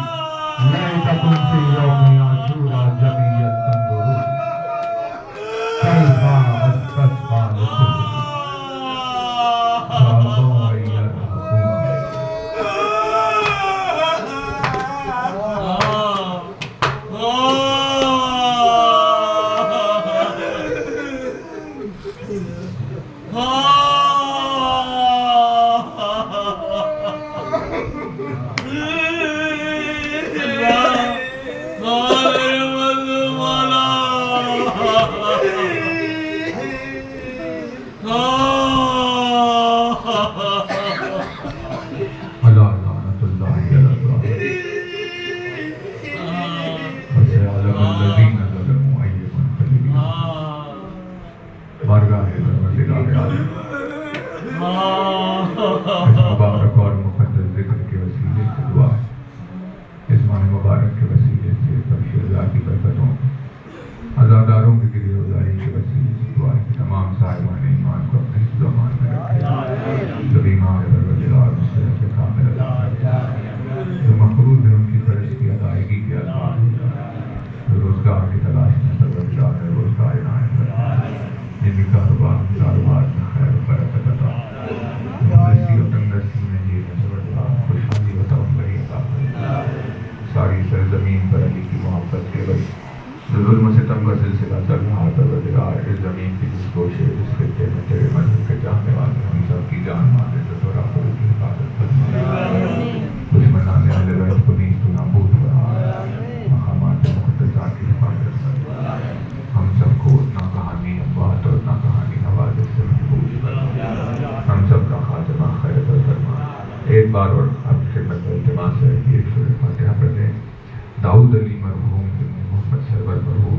لیتکم فی یوم عاشوراء جمیعا تنظرون کیفا استسقا لطفل صابوا یرحقون۔ مبارک اور مقدس ذکر کے وسیلے سے دعا ہے، اس ماہ مبارک کے وسیلے سے تبشیر ذاتی برکتوں، عزاداروں کی گریہ گزاری کے وسیلے سے دعا ہے کہ تمام صاحبان ایمان کو اپنے حفظ و امان میں رکھے، جو بیمار پروردگار اس سے رکھے کامل علاج، جو مقروض ہے ان کی قرض کی ادائیگی کے اسباب، جو روزگار کی تلاش میں پروردگار ہے روزگار عنایت فرمائے، جن کی کاروبار میں خیر و برکت عطا، تندرستی و تندرستی میں جینے پروردگار خوشحالی و توفیق عطا فرمائے۔ ساری سرزمین پر علی کی محبت کے وجہ جو ظلم و ستم کا سلسلہ چل رہا ہے پروردگار اس زمین کی جس گوشے جس خطے میں تیرے مذہب کے چاہنے والے ہم سب کی جان مالے تو تو رب کی حفاظت فرما، دشمنان اہل بیت کو نیز تو نابود فرما، مقامات مقدسات کی حفاظت فرما، ہم سب کو نہ کہانی اموات اور نہ کہانی حوادث سے محفوظ فرما، ہم سب کا خاتمہ خیر فرما۔ ایک بار اور آپ کی خدمت میں التماس ہے کہ ایک سورہ فاتحہ پڑھ لیں۔ داؤد علی مرحوم ابن محمد سرور مرحوم